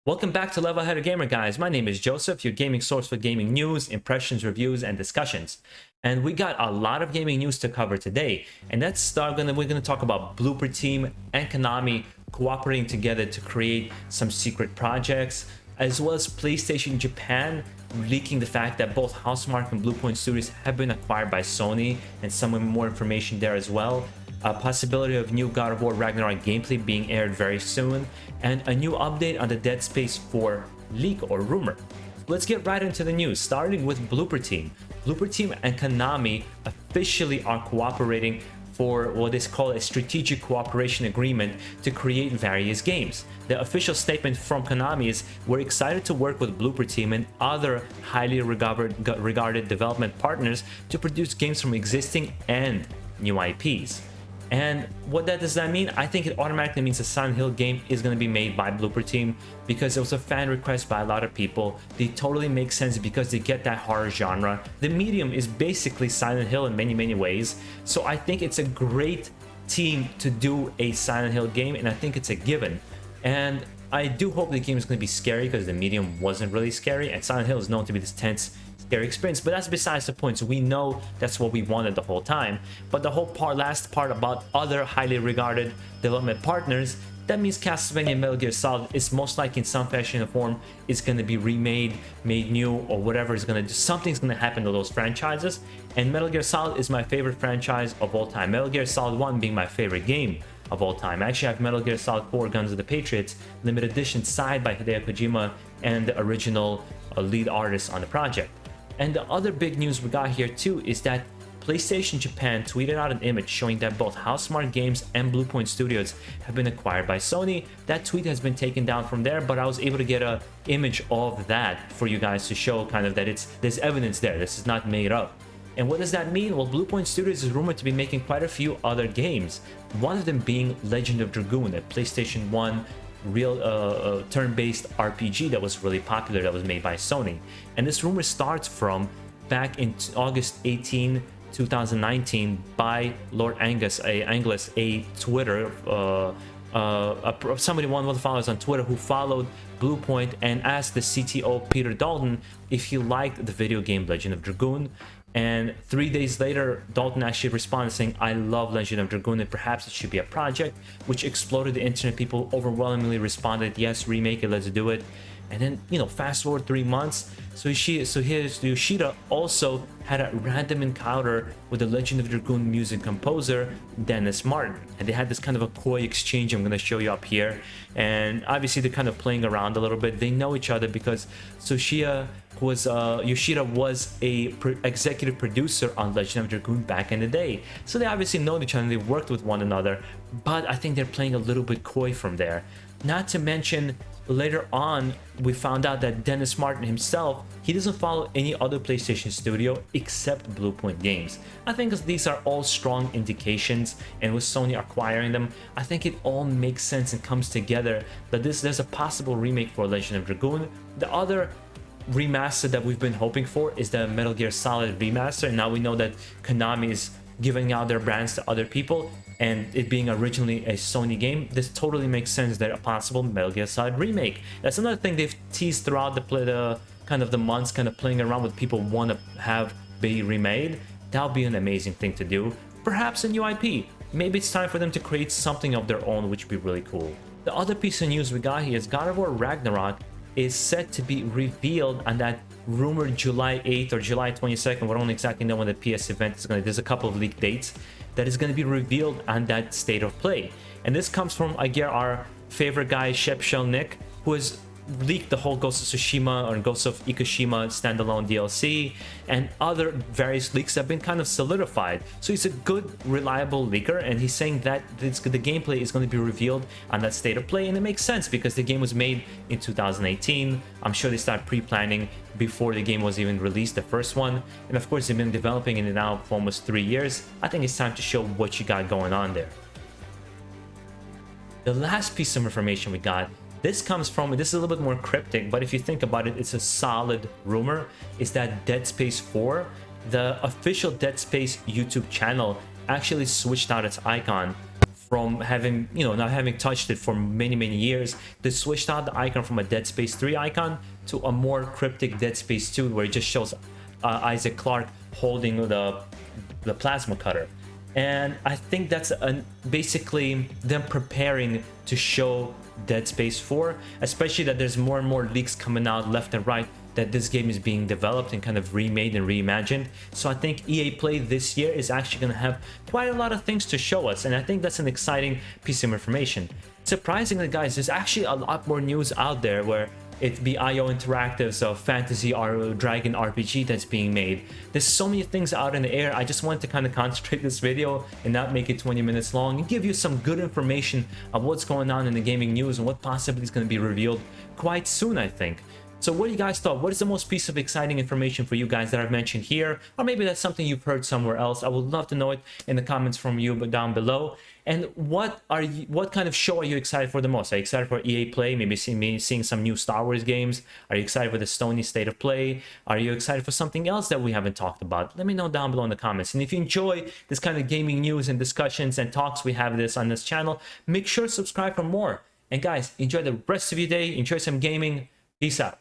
Welcome back to Level Headed Gamer, guys. My name is Joseph, your gaming source for gaming news, impressions, reviews, and discussions. And we got a lot of gaming news to cover today. And we're gonna talk about Blooper Team and Konami cooperating together to create some secret projects, as well as PlayStation Japan leaking the fact that both Housemarque and Bluepoint Studios have been acquired by Sony, and some more information there as well. A possibility of new God of War Ragnarok gameplay being aired very soon, and a new update on the Dead Space 4 leak or rumor. Let's get right into the news, starting with Blooper Team. Blooper Team and Konami officially are cooperating for what is called a strategic cooperation agreement to create various games. The official statement from Konami is, "We're excited to work with Blooper Team and other highly regarded development partners to produce games from existing and new IPs." And what does that mean? I think it automatically means a Silent Hill game is going to be made by Blooper Team, because it was a fan request by a lot of people. They totally make sense because they get that horror genre. The medium is basically Silent Hill in many ways, so I think it's a great team to do a Silent Hill game, and I think it's a given. And I do hope the game is going to be scary, because the medium wasn't really scary, and Silent Hill is known to be this tense, scary experience, but that's besides the point. So we know that's what we wanted the whole time. But the whole last part about other highly regarded development partners, that means Castlevania and Metal Gear Solid is most likely in some fashion or form is going to be remade, made new, or whatever is going to do. Something's going to happen to those franchises. And Metal Gear Solid is my favorite franchise of all time. Metal Gear Solid 1 being my favorite game of all time. Actually, I have Metal Gear Solid 4 Guns of the Patriots limited edition signed by Hideo Kojima and the original lead artist on the project. And the other big news we got here too is that PlayStation Japan tweeted out an image showing that both Housemarque Games and Bluepoint Studios have been acquired by Sony. That tweet has been taken down from there, but I was able to get an image of that for you guys to show kind of that there's evidence there. This is not made up. And what does that mean? Well, Bluepoint Studios is rumored to be making quite a few other games. One of them being Legend of Dragoon, a PlayStation 1 real turn-based RPG that was really popular, that was made by Sony. And this rumor starts from back in August 18, 2019 by Lord Angus, a Twitter, somebody, one of the followers on Twitter who followed Bluepoint and asked the CTO Peter Dalton if he liked the video game Legend of Dragoon. And 3 days later, Dalton actually responded saying, "I love Legend of Dragoon and perhaps it should be a project," which exploded the internet. People overwhelmingly responded, "Yes, remake it, let's do it." And then, you know, fast forward 3 months. So Yoshida also had a random encounter with the Legend of Dragoon music composer, Dennis Martin. And they had this kind of a coy exchange I'm going to show you up here. And obviously they're kind of playing around a little bit. They know each other because Yoshida was a executive producer on Legend of Dragoon back in the day. So they obviously know each other and they've worked with one another. But I think they're playing a little bit coy from there. Not to mention, later on, we found out that Dennis Martin himself, he doesn't follow any other PlayStation studio except Bluepoint Games. I think these are all strong indications, and with Sony acquiring them, I think it all makes sense and comes together that there's a possible remake for Legend of Dragoon. The other remaster that we've been hoping for is the Metal Gear Solid remaster, and now we know that Konami is giving out their brands to other people, and it being originally a Sony game, this totally makes sense that a possible Metal Gear Solid remake. That's another thing they've teased throughout the kind of the months, kind of playing around with people want to have be remade. That'll be an amazing thing to do. Perhaps a new IP. Maybe it's time for them to create something of their own, which would be really cool. The other piece of news we got here is God of War Ragnarok is set to be revealed on that rumored July 8th or July 22nd. We don't exactly know when the PS event is going to. There's a couple of leaked dates that is going to be revealed on that state of play. And this comes from, again, our favorite guy, Shep Nick, who has leaked the whole Ghost of Tsushima or Ghost of Ikushima standalone DLC, and other various leaks have been kind of solidified. So he's a good, reliable leaker, and he's saying that the gameplay is going to be revealed on that state of play, and it makes sense because the game was made in 2018. I'm sure they started pre-planning before the game was even released, the first one, and of course they've been developing it now for almost 3 years. I think it's time to show what you got going on there. The last piece of information we got, this comes from, this is a little bit more cryptic, but if you think about it, it's a solid rumor, is that Dead Space 4, the official Dead Space YouTube channel, actually switched out its icon from having, not having touched it for many years. They switched out the icon from a Dead Space 3 icon to a more cryptic Dead Space 2, where it just shows Isaac Clarke holding the plasma cutter. And I think that's basically them preparing to show Dead Space 4, especially that there's more and more leaks coming out left and right that this game is being developed and kind of remade and reimagined. So I think EA Play this year is actually going to have quite a lot of things to show us, and I think that's an exciting piece of information. Surprisingly, guys, there's actually a lot more news out there, where it be IO Interactive's fantasy dragon RPG that's being made. There's so many things out in the air. I just wanted to kind of concentrate this video and not make it 20 minutes long and give you some good information of what's going on in the gaming news and what possibly is going to be revealed quite soon, I think. So what do you guys thought? What is the most piece of exciting information for you guys that I've mentioned here? Or maybe that's something you've heard somewhere else. I would love to know it in the comments from you down below. And what kind of show are you excited for the most? Are you excited for EA Play? Maybe seeing some new Star Wars games? Are you excited for the Sony State of Play? Are you excited for something else that we haven't talked about? Let me know down below in the comments. And if you enjoy this kind of gaming news and discussions and talks we have on this channel, make sure to subscribe for more. And guys, enjoy the rest of your day. Enjoy some gaming. Peace out.